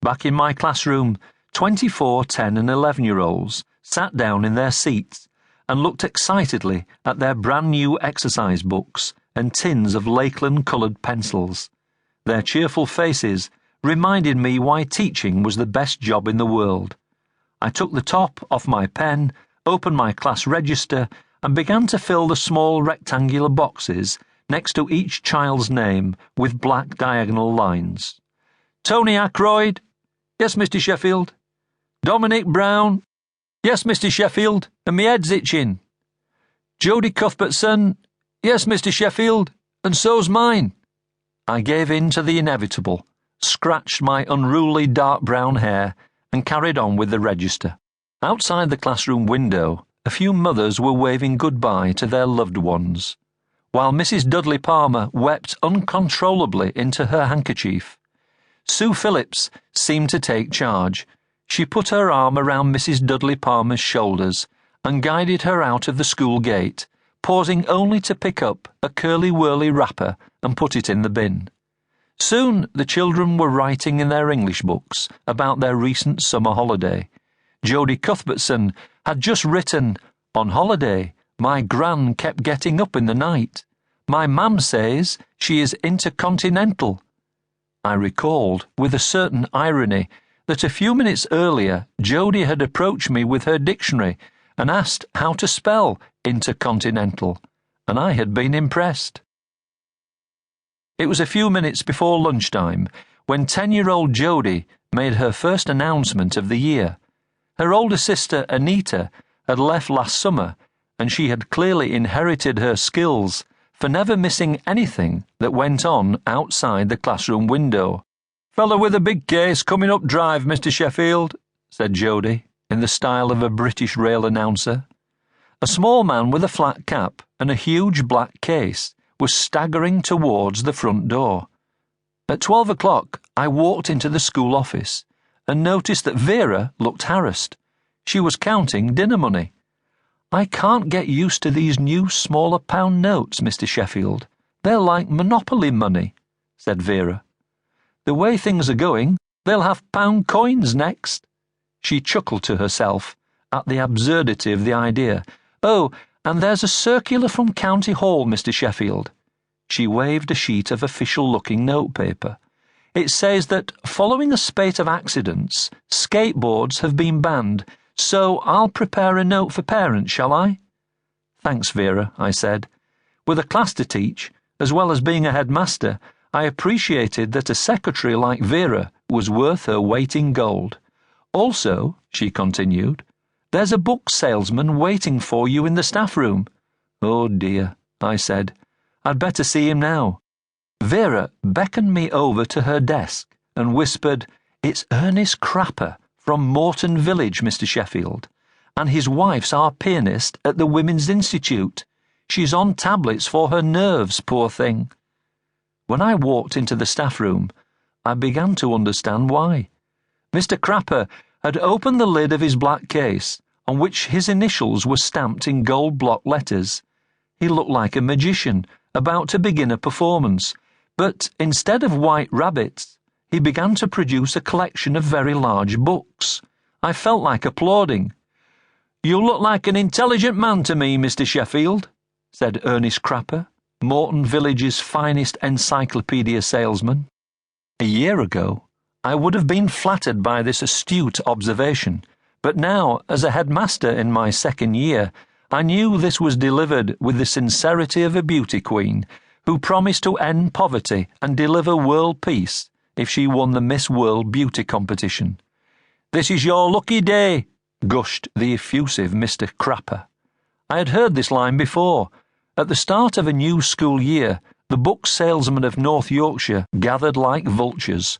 back in my classroom, 24 10 and 11-year-olds sat down in their seats and looked excitedly at their brand-new exercise books and tins of Lakeland-coloured pencils. Their cheerful faces reminded me why teaching was the best job in the world. I took the top off my pen, opened my class register, and began to fill the small rectangular boxes next to each child's name with black diagonal lines. Tony Ackroyd? Yes, Mr. Sheffield. Dominic Brown? Yes, Mr. Sheffield, and me head's itching. Jodie Cuthbertson? Yes, Mr. Sheffield, and so's mine. I gave in to the inevitable, scratched my unruly dark brown hair, and carried on with the register. Outside the classroom window, a few mothers were waving goodbye to their loved ones, while Mrs. Dudley Palmer wept uncontrollably into her handkerchief. Sue Phillips seemed to take charge. She put her arm around Mrs. Dudley Palmer's shoulders and guided her out of the school gate, pausing only to pick up a curly-whirly wrapper and put it in the bin. Soon the children were writing in their English books about their recent summer holiday. Jodie Cuthbertson had just written, "On holiday, my gran kept getting up in the night. My mam says she is intercontinental." I recalled, with a certain irony, that a few minutes earlier Jodie had approached me with her dictionary and asked how to spell intercontinental, and I had been impressed. It was a few minutes before lunchtime when 10-year-old Jodie made her first announcement of the year. Her older sister, Anita, had left last summer, and she had clearly inherited her skills for never missing anything that went on outside the classroom window. "Fella with a big case coming up drive, Mr. Sheffield," said Jodie, in the style of a British rail announcer. A small man with a flat cap and a huge black case was staggering towards the front door. At 12 o'clock, I walked into the school office and noticed that Vera looked harassed. She was counting dinner money. "I can't get used to these new smaller pound notes, Mr. Sheffield. They're like Monopoly money," said Vera. "The way things are going, they'll have pound coins next." She chuckled to herself at the absurdity of the idea. "Oh, and there's a circular from County Hall, Mr. Sheffield." She waved a sheet of official-looking notepaper. "It says that, following a spate of accidents, skateboards have been banned, so I'll prepare a note for parents, shall I?" "Thanks, Vera," I said. With a class to teach, as well as being a headmaster, I appreciated that a secretary like Vera was worth her weight in gold. "Also," she continued, "there's a book salesman waiting for you in the staff room." "Oh dear," I said. "I'd better see him now." Vera beckoned me over to her desk and whispered, "It's Ernest Crapper from Morton Village, Mr. Sheffield, and his wife's our pianist at the Women's Institute. She's on tablets for her nerves, poor thing." When I walked into the staff room, I began to understand why. Mr. Crapper had opened the lid of his black case, on which his initials were stamped in gold block letters. He looked like a magician about to begin a performance, but instead of white rabbits, he began to produce a collection of very large books. I felt like applauding. "You look like an intelligent man to me, Mr. Sheffield," said Ernest Crapper, Morton Village's finest encyclopedia salesman. A year ago, I would have been flattered by this astute observation, but now, as a headmaster in my second year, I knew this was delivered with the sincerity of a beauty queen who promised to end poverty and deliver world peace if she won the Miss World Beauty competition. "This is your lucky day," gushed the effusive Mr. Crapper. I had heard this line before. At the start of a new school year, the book salesmen of North Yorkshire gathered like vultures.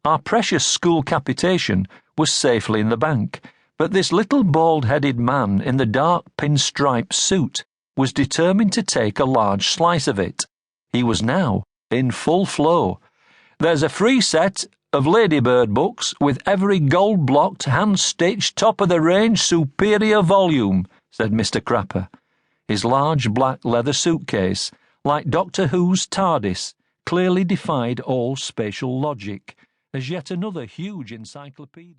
Our precious school capitation was safely in the bank, but this little bald-headed man in the dark pinstripe suit was determined to take a large slice of it. He was now in full flow. "There's a free set of Ladybird books with every gold-blocked, hand-stitched, top-of-the-range, superior volume," said Mr. Crapper. His large black leather suitcase, like Doctor Who's TARDIS, clearly defied all spatial logic, as yet another huge encyclopedia.